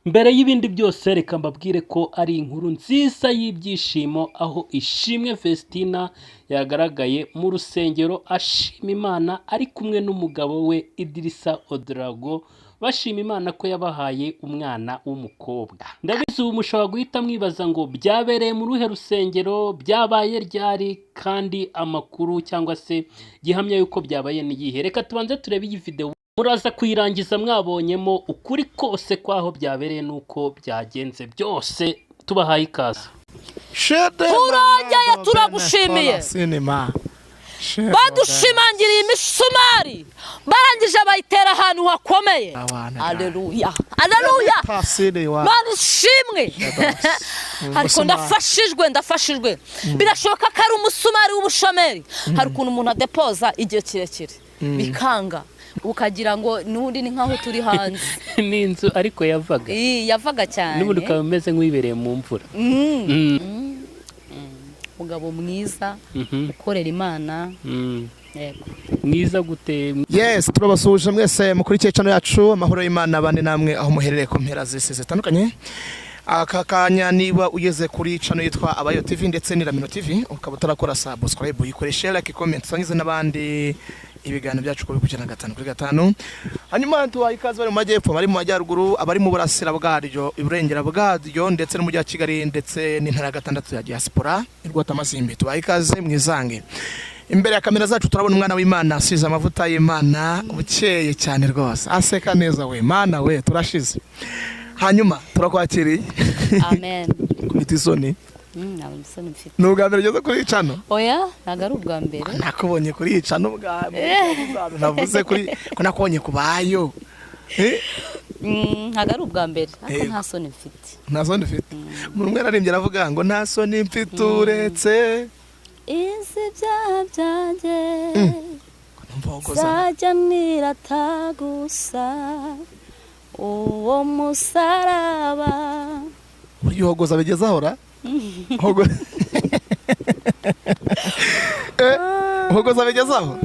Mbere y'ibindi byose reka mbabwire ko ari inkuru nziza y'ibyishimo aho ishimwe Vestine yagaragaye mu rusengero ashima Imana ari kumwe n'umugabo we IDRISSA bashima Imana ko yabahaye umwana w'umukobwa. Ndabizi ubu mushobora guhita mwibaza ngo byabereye mu ruhe rusengero, byabaye ryari, kandi amakuru cyangwa se gihamya yuko byabaye niyihe. Reka tubanze turebe iyi video muraza kuyirangiza mwabonyemo ukuri kose kwaho byabereye nuko byagenze byose. Tubahaye ikaze. Turongeye turagushimiye badushimangiriye imisumari barangije bayitera ahantu hakomeye. Haleluya haleluya barishimwe. Ariko ndafashijwe birashoboka ko ari umusumari w'ubushomeri. Hari ukuntu umuntu adepoza igihe kirekire bikanga ukagira ngo nundi ni nkaho turi hanze n'inzu ariko yavaga cyane n'ubundi ukaba umeze nk'wibereye mu mvura. Mugabo mwiza ukorera Imana. Mwiza gute? Yes, turabasuje mwese mukuri cyecano yacu amahoro y'Imana bane namwe aho muherereye ku mpera z'isi zitandukanye. Akakanya niba ugeze kuri channel yitwa ABAYO TV ndetse n'IRIMO TV ukaba utarakora subscribe uyikoreshe like comment sangize n'abandi ibiganiro byacu kuri 5 hanyuma tuwa ikaze bari mu majyepfo bari mu majyaruguru abari mu burasira bwaryo iburengera bwaryo ndetse no mu Kigali ndetse n'intara gatandatu ya diaspora irwata amasimbi tuwa ikaze mwizange. Imbere ya kamera zacu turabona umwana w'Imana asize amavuta y'Imana ubukeye cyane rwose aseka neza we Mana we turashize. Hanyuma turakwakiriye. Amen. Kumitisoni Nabisoni mfite. Nubwambere geze kuri icano. Oya nagaru ubwambere. Nakubonye kuri icano ubwambere. Navuze kuri ko nakubonye kubayo. Nagaru ubwambere ariko nta soni mfite. Nta soni mfite. Umuntu umwe ararimbye aravuga ngo nta soni mfite uretse izi byanjye. Sajya niratagusa uwo musaraba. Uriyo hogoza bigezaho ra? Hogoza bigezaho?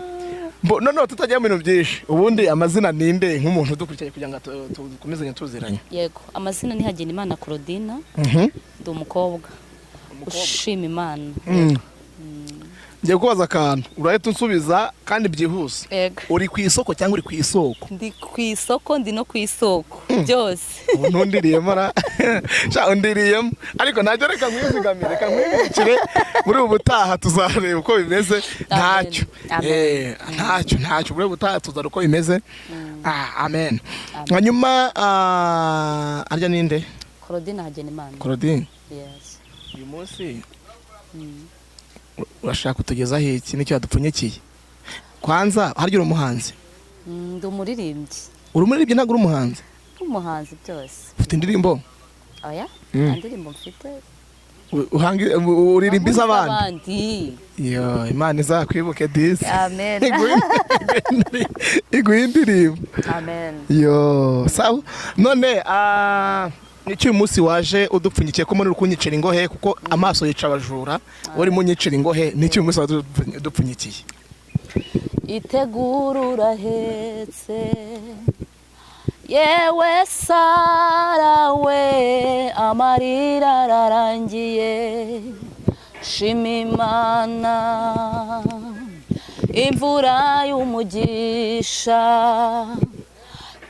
No tutajya mu bintu byinshi. Ubundi amazina ninde nk'umuntu dukurikije kugira ngo tukomezanye tuziranye. Yego, amazina ni Imana Claudine. Ndi umukobwa ushima Imana. Ngiye kubaza akantu urahita unsubiza kandi byihuse. Uri ku isoko cyangwa uri ku isoko? Ndi ku isoko, ndi no ku isoko byose. Ntundiriyemo ra sha undiriyemo ariko najya reka nkwizigamire reka nkwibikire muri ubutaha tuzareba uko bimeze. Ntacyo ntacyo muri ubutaha tuzareba uko bimeze. Amen. Hanyuma arya ninde? Claudine Imana. Claudine. Yes. Uyu munsi urashaka kutugezaho iki nicyo yadupfunyikiye? Kwanza harya uri umuhanzi? Ndi umuririmbyi. Uri umuririmbyi ntabwo uri umuhanzi? Umuhanzi byose. Ufite indirimbo? Oya, indirimbo mfite. Uririmbiza abandi? Yo, Imana izakwibuke disi. Amen. Iguha indirimbo. Amen. Yo, sawa. None Niki umunsi waje udupfunyikiye ko muri rukunyicira ingohe kuko amaso yica abajura wari munyicira ingohe niki umunsi wadupfunyikiye? Itegurura hetse yewe Sara we amarira ararangiye shima Imana imvura y'umugisha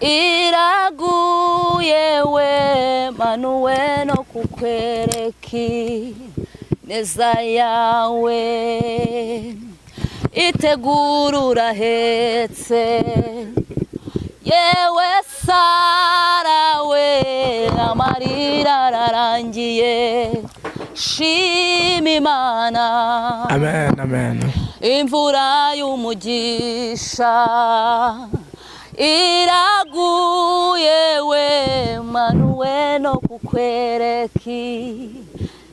iraguye we manuwe no kukwereki neza yawe itegurura hetse yewe Sara we amarira ararangiye shima Imana. Amen amen. Imvura y'umugisha iraguye we manuwe no kukwereki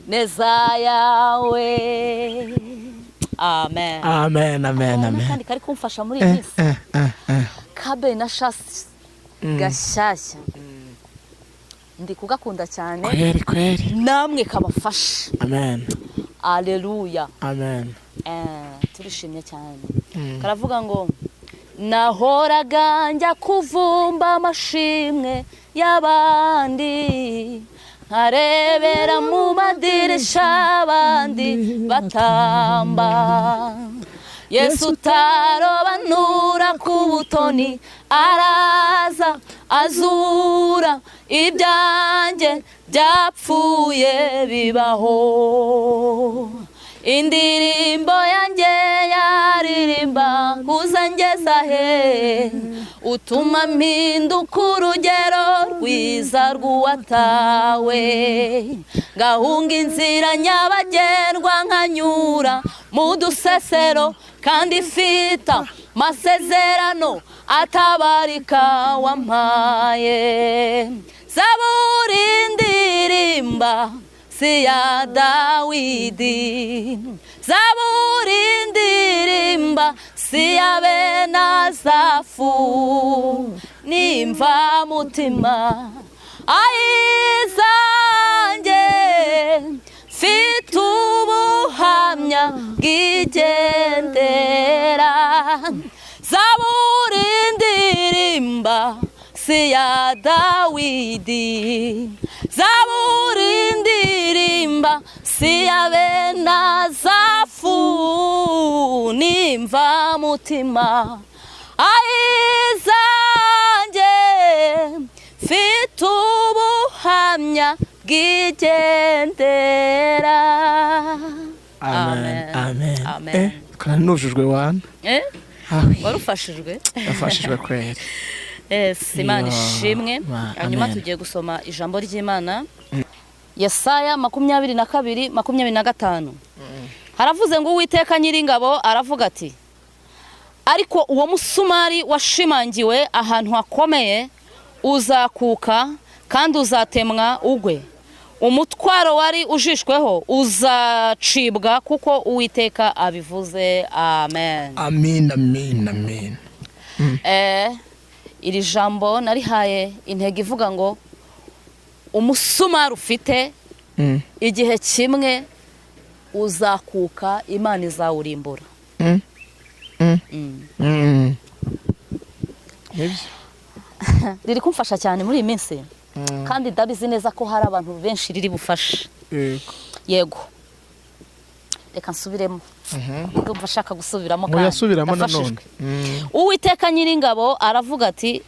neza yawe. Amen. Amen amen amen. Kandi kari kumfasha muri isi. Kabe na shasi gashyashya. Ndi kugakunda cyane. Kweri. Namwe kabafasha. Amen. Haleluya. Amen. Turishimye cyane. Karavuga ngo nahoraga njya kuvumba amashimwe y'abandi nkarebera mu madirisha abandi batamba Yesu utarobanura ku butoni araza azura ibyanjye byapfuye bibaho indirimbo yanjye yaririmba kuzangeza he utuma mpinduka urugero rwiza rw'uwatawe ngahunga inzira nyabagendwa nkanyura mu dusesero kandi ifite amasezerano atabarika wampaye zaburi ndirimba si ya Dawidi zaburi ndirimba si ya Benasafu nimva mutima ayizanjye mfite ubuhamya bw'igendera zaburi ndirimba si ya Dawidi zaburi ndirimba si ya Benasafu nimva mutima ayizanjye mfite ubuhamya bw'igendera amen amen amen kandi nujujwe wana warufashijwe yafashijwe kweri Imana ishimwe hanyuma tugiye gusoma ijambo ry'Imana Yesaya 22:25 haravuze ngo Uwiteka Nyiringabo aravuga ati ariko uwo musumari washimangiwe ahantu hakomeye uzakuka kandi uzatemwa ugwe umutwaro wari ujishweho uzacibwa kuko Uwiteka abivuze amen amen amen amen iri jambo narihaye intego ivuga ngo umusumari ufite igihe kimwe uzakuka Imana izawurimbura riri kumfasha cyane muri iyi minsi kandi ndabizi neza ko hari abantu benshi riri bufashe yego reka nsubiremo ndumva shaka gusubiramo kandi nanone Uwiteka Nyiringabo aravuga ati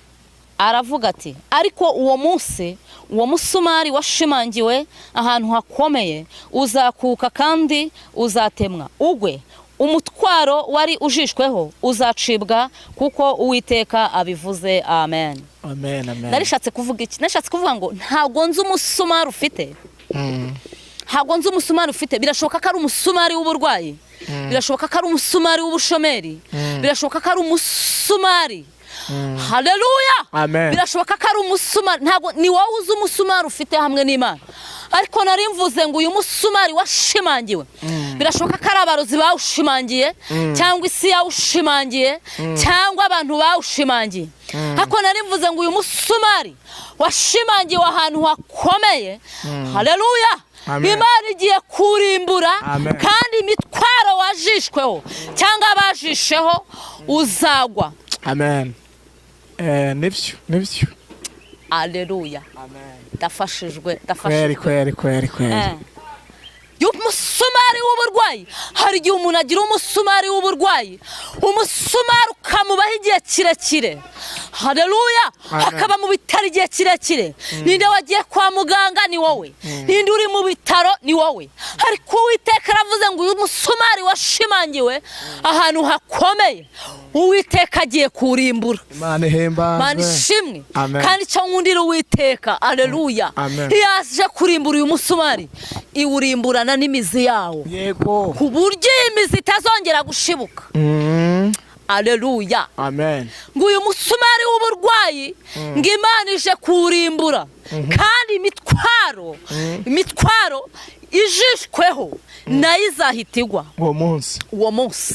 ariko uwo munsi uwo musumari washimangiwe ahantu hakomeye uzakuka kandi uzatemwa ugwe umutwaro wari ujishweho uzacibwa kuko Uwiteka abivuze amen amen amen narishatse kuvuga iki nashatse kuvuga ngo ntago nzi umusumari ufite ntago nzi umusumari ufite birashoboka ko ari umusumari w'uburwayi birashoboka ko ari umusumari w'ubushomeri birashoboka ko ari umusumari haleluya birashoboka ko ari umusumari ntago ni wowe uzi umusumari ufite hamwe n'Imana ariko nari mvuze ngo uyu musumari washimangiwe birashoboka ko ari abarozi bawushimangiye cyangwa isi yawushimangiye cyangwa abantu bawushimangiye ariko nari mvuze ngo uyu musumari washimangiwe ahantu hakomeye haleluya Imana igiye kurimbura kandi imitwaro wajishweho cyangwa abajisheho uzagwa amen nibyo haleluya dafashijwe kweri umusumari w'uburwayi hari igihe umuntu agira umusumari w'uburwayi umusumari ukamubaho igihe kirekire haleluya hakaba mu bitaro igihe kirekire ninde wagiye kwa muganga ni wowe ninde uri mu bitaro ni wowe ariko Uwiteka aravuze ngo uyu musumari washimangiwe ahantu hakomeye Uwiteka agiye kurimbura Imana ihemba Imana ishimwe kandi cyo nkundira Uwiteka haleluya yaje kurimbura uyu musumari iwurimburana n'imizi yawo yego ku buryo imizi itazongera gushibuka haleluya amen ngo uyu musumari w'uburwayi ngo Imana ije kurimbura kandi imitwaro ijishweho nayo izahitigwa uwo munsi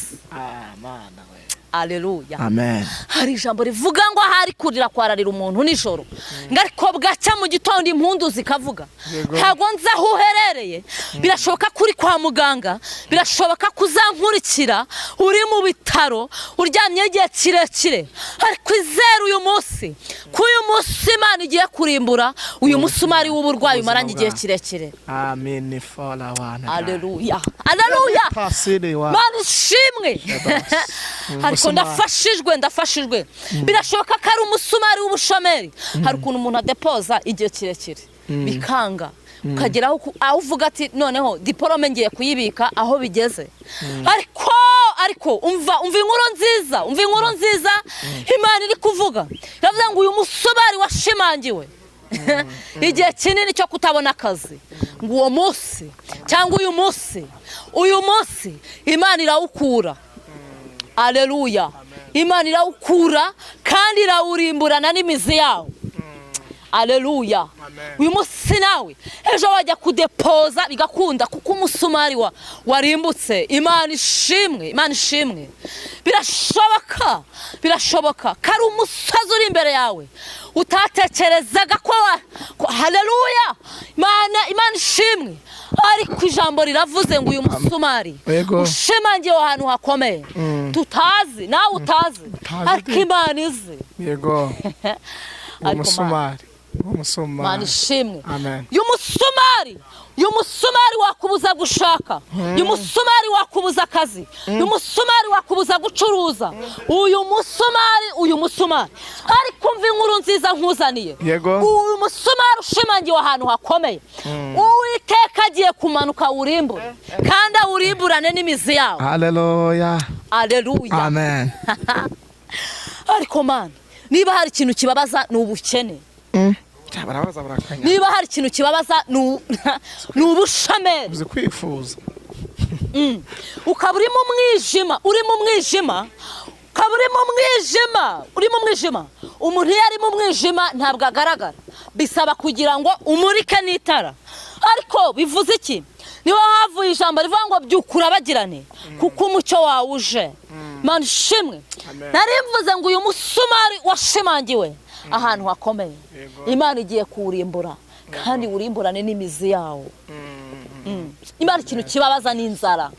Mana we Aleluya. Amen. Hari ijambo rivuga ngo ahari kurira kwararira umuntu nijoro. Ngariko bwacya mu gitondo impundu zikavuga. Ntago nza aho uherereye. Birashoboka kuri kwa muganga, birashoboka kuzankurikira uri mu bitaro, uryamye igihe kirekire. Ariko izera uyu munsi, ko uyu munsi Imana igiye kurimbura uyu musumari w'uburwayi umaranye igihe kirekire. Amen. Fola wana. Aleluya. Aleluya. Mana ishimwe. Ariko ndafashijwe. Birashoboka ko ari umusumari w'ubushomeri. Hari ukuntu umuntu adepoza igihe kirekire. Bikanga. Ukageraho aho uvuga ati noneho diplome ngiye kuyibika aho bigeze. Ariko umva inkuru nziza Imana iri kuvuga. Yavuze ngo uyu musumari washimangiwe. Igihe kinini cyo kutabona akazi. Ngo uwo munsi cyangwa uyu munsi Imana irawukura. Aleluya. Imana irawukura kandi irawurimburana n'imizi yawo. Aleluya. Uyu munsi nawe ejo wajya kudepoza bigakunda kuko umusumari warimbutse. Imana ishimwe. Birashoboka kari umusazi uri imbere yawe utatekerezaga ko haleluya. Imana ishimwe. Ariko ijambo riravuze ngo uyu musumari ushimangiye ahantu hakomeye tutazi nawe utazi ariko Imana izi. Yego. Umusumari. Imana ishimwe. Uyu musumari wakubuza gushaka. Uyu musumari wakubuza akazi. Uyu musumari wakubuza gucuruza. Uyu musumari. Ariko umva inkuru nziza nkuzaniye. Uyu musumari ushimangiye ahantu hakomeye. Uwiteka agiye kumanuka urimbure kandi awurimburane n'imizi yawo. Haleluya. Amen. Ariko Mana, niba hari ikintu kibabaza ni ubukene. Niba hari ikintu kibabaza ni ubushomeri. Uzi kwifuza. Ukaba uri mu mwijima. Umuntu iyo ari mu mwijima ntabwo agaragara. Bisaba kugira ngo umurike n'itara. Ariko bivuze iki? Niba havuye ijambo rivuga ngo byukura bagirane kuko umucyo wawe uje. Mana ishimwe. Nari mvuze ngo uyu musumari washimangiwe ahantu hakomeye. Imana igiye kuwurimbura kandi urimburane n'imizi yawo. Imana ikintu kibabaza n'inzara.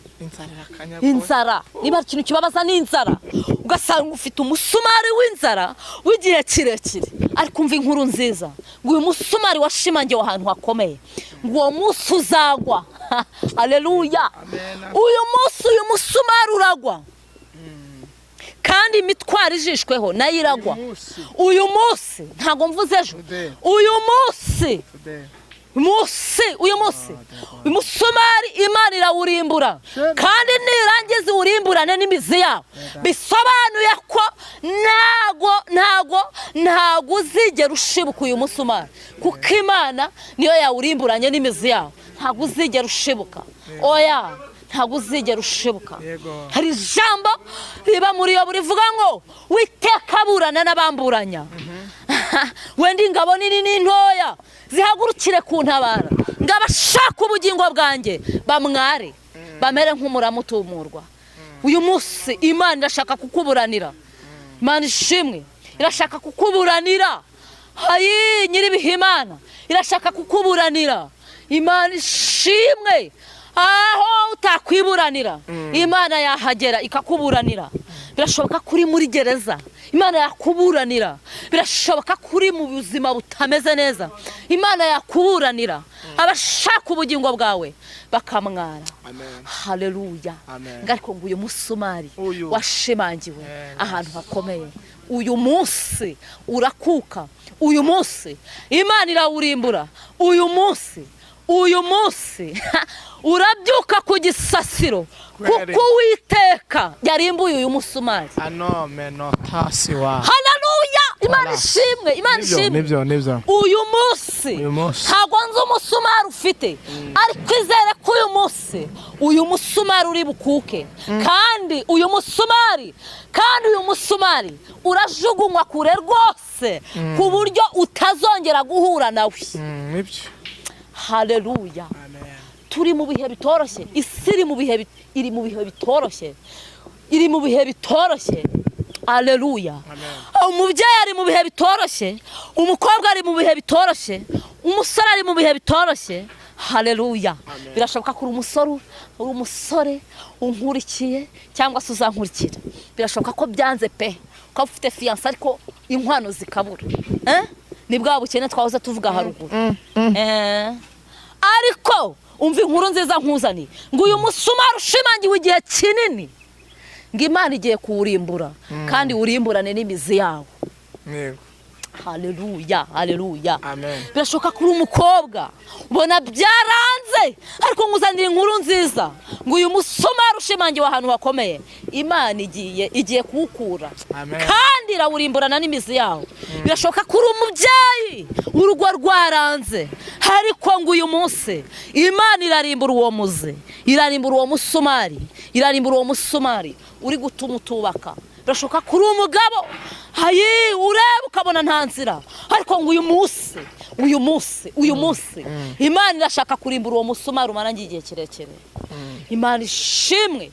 Niba ikintu kibabaza n'inzara ugasanga ufite umusumari w'inzara w'igihe kirekire. Ariko umva inkuru nziza ngo uyu musumari washimangiwe ahantu hakomeye ngo uwo munsi uzagwa. Aleluya. Uyu musumari uragwa kandi imitwaro ijishweho nayo iragwa. Uyu munsi ntago mvuze ejo. Uyu munsi umusumari Imana irawurimbura kandi nirangiza urimburane n'imizi yawo. Bisobanuye ko ntago uzigera ushibuka uyu musumari kuko Imana niyo yawurimburanye n'imizi yawo. Ntago uzigera ushibuka. Oya, ntago uzigera ushibuka. Hari ijambo riba muri yo burivuga ngo witeka burana n'abamburanya. Wenda ingabo nini n'intoya zihagurukire kuntabara ngabashaka ubugingo bwanjye bamware bamere nk'umuramu utumurwa. Uyu munsi Imana irashaka kukuburanira. Imana ishimwe irashaka kukuburanira. Hayi nyiribihe Imana irashaka kukuburanira. Imana ishimwe. Aho utakwiburanira Imana yahagera ikakuburanira. Birashoboka kuri muri gereza Imana yakuburanira. Birashoboka kuri mu buzima butameze neza Imana yakuburanira. Abashaka ubugingo bwawe bakamwara. Haleluya. Ngariko ngo uyu musumari washimangiwe ahantu hakomeye. Uyu munsi urakuka. Uyu munsi Imana irawurimbura. Uyu munsi urabyuka ku gisasiro kuko Uwiteka yarimbuye uyu musumari. Haleluya. Imana ishimwe. Nibyo. Uyu munsi ntago nzi umusumari ufite ariko izere ko uyu musumari uri bukuke kandi uyu musumari urajugunywa kure rwose ku buryo utazongera guhura nawe. Haleluya. Turi mu bihe bitoroshye. Isi iri mu bihe bitoroshye. Haleluya. Umubyeyi ari mu bihe bitoroshye, umukobwa ari mu bihe bitoroshye, umusore ari mu bihe bitoroshye. Haleluya. Birashoboka ko uri umusore unkurikiye cyangwa se uzankurikira. Birashoboka ko byanze pe, ko ufite fiance ariko inkwano zikabura. Ni bwa bukene twahoze tuvuga haruguru. Ariko umva inkuru nziza nkuzani, ngo uyu musumari ushimangiwe igihe kinini, ngo Imana igiye kuwurimbura kandi urimburane n'imizi yawo. Yego. Haleluya, haleluya. Amen. Birashoboka kuri umukobwa ubona byaranze, ariko nkuzanira inkuru nziza, ngo uyu musumari ushimangiwe ahantu hakomeye, Imana igiye kuwukura kandi irawurimburana n'imizi yawo. Birashoboka kuri umubyeyi urugo rwaranze, ariko ngo uyu munsi Imana irarimbura uwo muzi, irarimbura uwo musumari, irarimbura uwo musumari uri gutuma utubaka. Birashoboka kuri umugabo ureba ukabona nta nzira, ariko ngo uyu munsi Imana irashaka kurimbura uwo musumari umarangiye igihe kirekire. Imana ishimwe.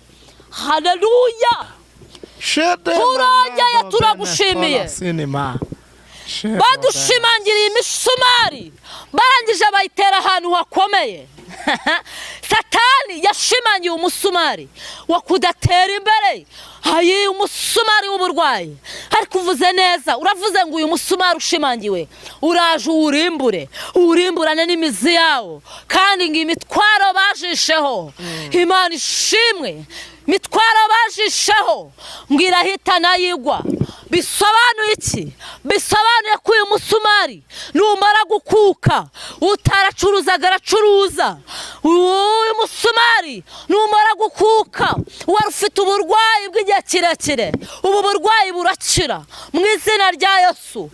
Haleluya. Turongeye turagushimiye. Badushimangiriye imisumari, barangije bayitera ahantu hakomeye. Satani yashimangiye umusumari wo kudatera imbere, umusumari w'uburwayi. Ariko uvuze neza, uravuze ngo uyu musumari ushimangiwe uraje urimburane n'imizi yawo, kandi ngo imitwaro bajisheho, Imana ishimwe, mitwaro bajisheho ngo irahitana yigwa. Bisobanuye iki? Bisobanuye ko uyu musumari numara gukuka utaracuruzaga aracuruza. Uyu musumari numara gukuka wari ufite uburwayi bw'igihe kirekire, ubu burwayi burakira mu izina rya Yesu.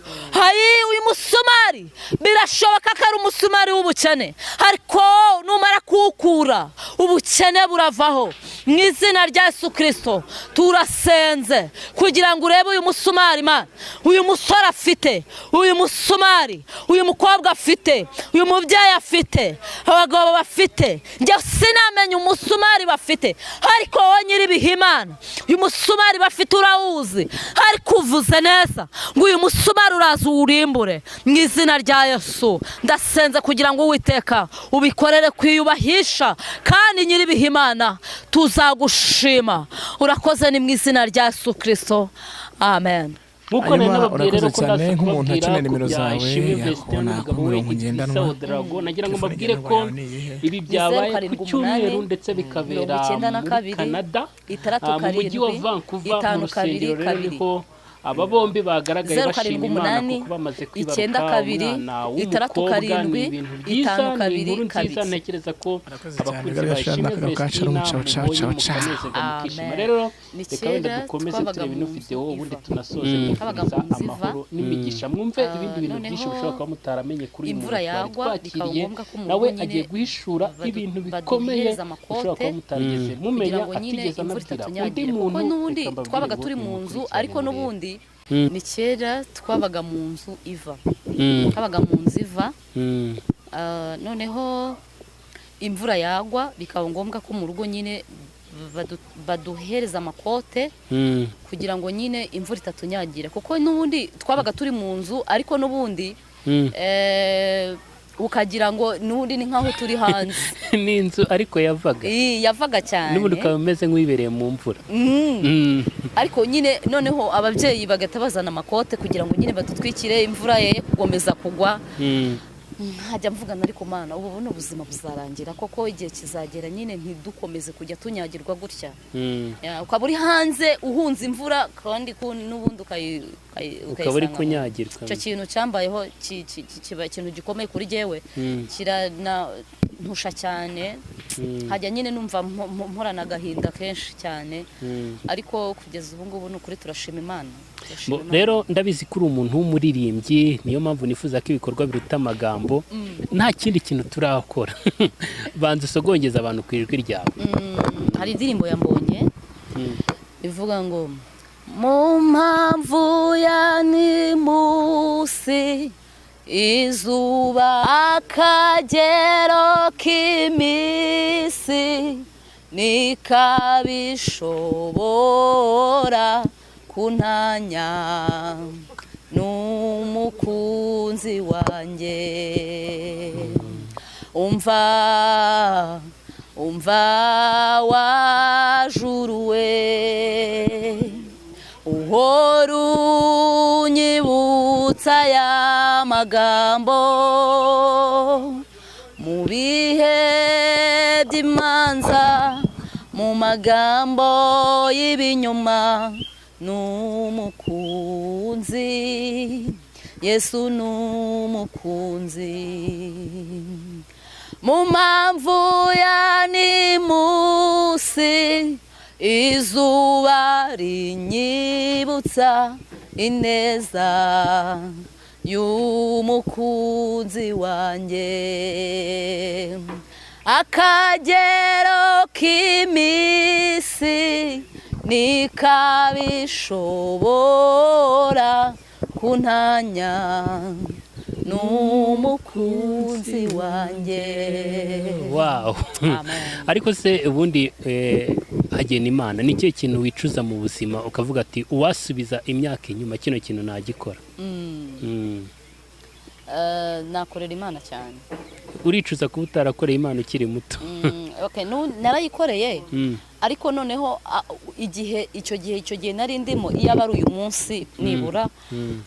Uyu musumari birashoboka ko ari umusumari w'ubukene, ariko numara kuwukura ubukene buravaho mu izina rya Yesu Kristo. Turasenze kugira ngo urebe uyu musumari, Imana, uyu musore afite, uyu musumari, uyu mukobwa afite, uyu mubyeyi afite, abagabo bafite, njye sinamenye umusumari bafite, ariko wowe nyiribihe Imana, uyu musumari bafite urawuzi, ariko uvuze neza ngo uyu musumari uraza uwurimbure mu izina rya Yesu. Ndasenze kugira ngo Uwiteka ubikorere kwiyubahisha, kandi nyiribihe Imana tuzagushima. Urakoze ni mu izina rya Yesu Kristo. Amen. Muko nababwira rero ko ndaza kubabwira nimero zawe Vestine umugabo we IDRISSA nagira ngo mbabwire ko ibi byabaye ku cyumweru ndetse bikabera muri Canada mu mujyi wa Vancouver mu rusengero rero niho aba bombi bagaragaye bashima Imana kuko bamaze kwibaruka umwana w'umukobwa. Ni ibintu byiza, ni inkuru nziza. Ntekereza ko abakunzi bashimye Vestine mukishima. Rero reka wenda dukomeze turebe ino video, ubundi tunasoze twifuriza amahoro n'imigisha. Mwumve ibindi bintu byinshi bishobora kuba mutaramenye kuri uyu muntu twakiriye, nawe agiye guhishura ibintu bikomeye bishobora kuba mutarigeze mumenya, atigeze anabwira undi muntu. N'ubundi twabaga turi mu nzu, ariko n'ubundi ni kera twabaga mu nzu iva, noneho imvura yagwa bikaba ngombwa ko mu rugo nyine baduhereza amakote kugira ngo nyine imvura itatunyagira, kuko n'ubundi twabaga turi mu nzu, ariko n'ubundi ukagira ngo n'ubundi ni nkaho turi hanze. Ni inzu ariko yavaga cyane, n'ubundi ukaba umeze nk'uwibereye mu mvura. Ariko nyine noneho ababyeyi bagata bazana amakote kugira ngo nyine badutwikire imvura ye kugomeza kugwa. Nkajya mvugana, ariko Mana, ubu buno buzima buzarangira koko, igihe kizagera nyine ntidukomeze kujya tunyagirwa gutya. Ukaba uri hanze uhunze imvura, kandi n'ubundi ukaba uri kunyagirwa. Icyo kintu cyambayeho kiba ikintu gikomeye kuri jyewe, kirantusha cyane. Hajya nyine numva mporana agahinda kenshi cyane, ariko kugeza ubu ngubu n'ukuri turashima Imana. Rero ndabizi ko uri umuntu w'umuririmbyi, niyo mpamvu nifuza ko ibikorwa biruta amagambo. Nta kindi kintu turakora. Banza usogongeza abantu ku ijwi ryawe. Hari indirimbo yambonye ivuga ngo mu mpamvu ya nimusi izuba akagero k'imisi nikabishobora kuntanya n'umukunzi wanjye umva wajuruwe uhora unyibutsa ya magambo mu bihe by'imanza mu magambo y'ibinyoma n'umukunzi Yesu n'umukunzi mu mpamvu ya nimusi izuba rinyibutsa ineza y'umukunzi wanjye akagero k'iminsi nikabishobora kuntanya n'umukunzi wanjye. Wow. Ariko se ubundi hagena Imana ni cyo kintu wicuza mu buzima ukavuga ati uwasubiza imyaka inyuma kino kintu nagikora? Nakorera Imana cyane. Uricuza kuba utarakoreye Imana ukiri muto? Okay, narayikoreye ariko noneho icyo gihe nari ndimo iyo aba ari uyu munsi nibura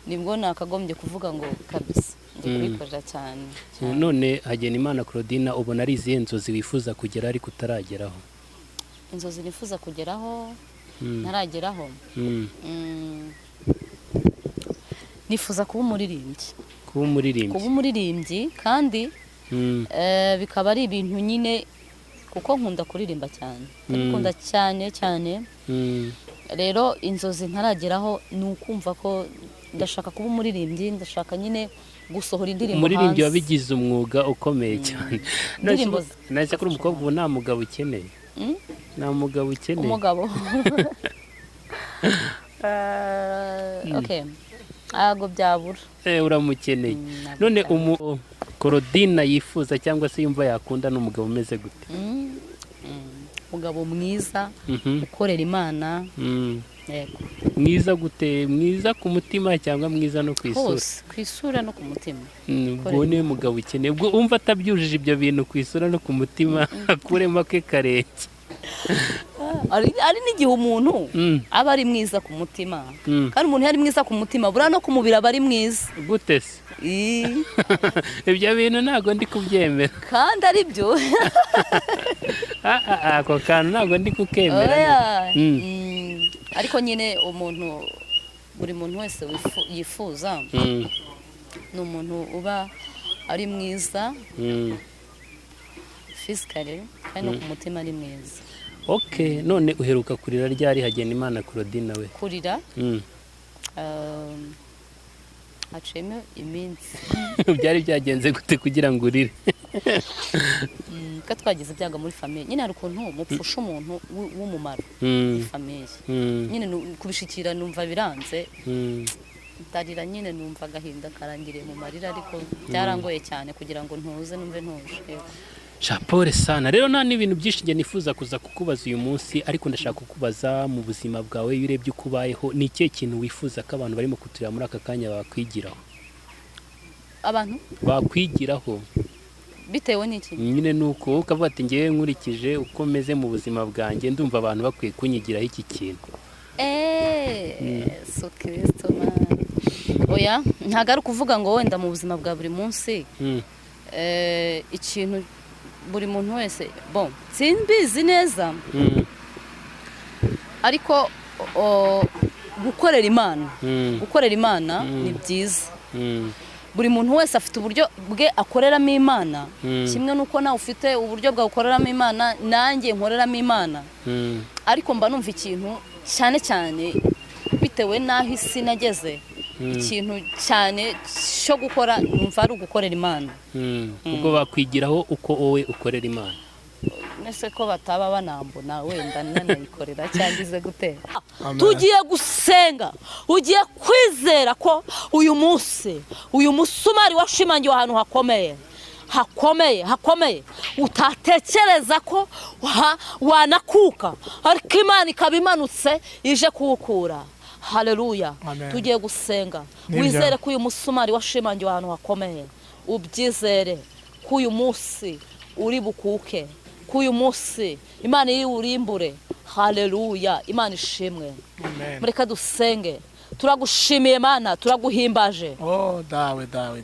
nibwo nakagombye kuvuga ngo kabisa ndikorera cyane. None hagena Imana Claudine ubona ari izihe nzozi wifuza kugera ariko utarageraho? Inzozi nifuza kugeraho ntarageraho. Nifuza kuba umuririmbyi kandi bikaba ari ibintu nyine kuko nkunda kuririmba cyane nkunda cyane rero inzozi ntarageraho nukumva ko ndashaka kuba umuririmbyi ndashaka nyine gusohora indirimbo hanze. Umuririmbyi wabigize umwuga ukomeye cyane. Nase kuri umukobwa ubu nta mugabo ukeneye? Nta mugabo ukeneye? Umugabo okay ago byabura. Uramukeneye. None Claudine yifuza cyangwa se yumva yakunda n'umugabo umeze gute? Umugabo mwiza ukorera Imana. Yego. Mwiza gute? Mwiza ku mutima cyangwa mwiza no kwisura? Kwisura no ku mutima. Ubwo ni mugabo ukeneye. Ubwo umva atabyujije ibyo bintu kwisura no ku mutima akuremo ke karenge. Ari n'igihe umuntu aba ari mwiza ku mutima kandi umuntu yari mwiza ku mutima bura no kumubira bari mwiza gute se? Ibyo bintu ntago ndi kubyemera kandi ari byo. Ako kantu ntago ndi kukemera. Ariko nyine buri muntu wese yifuza ni umuntu uba ari mwiza physically kandi no ku mutima ari mwiza. Okay, none uheruka kurira ryari hagena Imana Claudine we? Kurira haciyemo iminsi. Byari byagenze gute kugira ngo urire? Ko twagize ibyaga muri famille nyine hari ukuntu mupfusha umuntu w'umumaro famille nyine kubishikira numva biranze ndarira nyine numva gahinda karangiriye mu marira ariko byarangoye cyane kugira ngo ntuze numve ntuje. Japore sana. Rero nta n'ibintu byinshi nge nifuza kuza kukubaza uyu munsi ariko ndashaka kukubaza mu buzima bwawe birebye ukubayeho ni cyo kintu wifuza ko abantu barimo kuturira muri aka kanya bakwigiraho? Abantu bakwigiraho bitewe n'iki? Nyine nuko ukavuga ati ngiye nkurikije uko meze mu buzima bwanjye ndumva abantu bakwiye kunyigiraho iki kintu. So Kristo man. Oya ntago ari kuvuga ngo wenda mu buzima bwa buri munsi ikintu buri muntu wese simbizi neza ariko gukorera Imana ni byiza. Buri muntu wese afite uburyo bwe akoreramo Imana kimwe nuko nawe ufite uburyo bwa ukoreramo Imana nanjye nkoreramo Imana ariko mba numva ikintu cyane bitewe n'aho isi nageze ikintu cyane cyo gukora numva ari ugukorera Imana. Ubwo bakwigiraho uko wowe ukorera Imana? Nese ko bataba banambona wenda nanayikorera cyangize gutera. Tugiye gusenga ugiye kwizera ko uyu musumari washimangiye ahantu hakomeye utatekereza ko wanakuka ariko Imana ikabimanutse ije kuwukura. haleluya tugiye gusenga wizere ko uyu musumari washimangiwe ahantu hakomeye ubyizere ko uyu munsi uri bukuke ko uyu munsi Imana iri urimbure haleluya Imana ishimwe mureka dusenge turagushimiye Mana turaguhimbaje dawe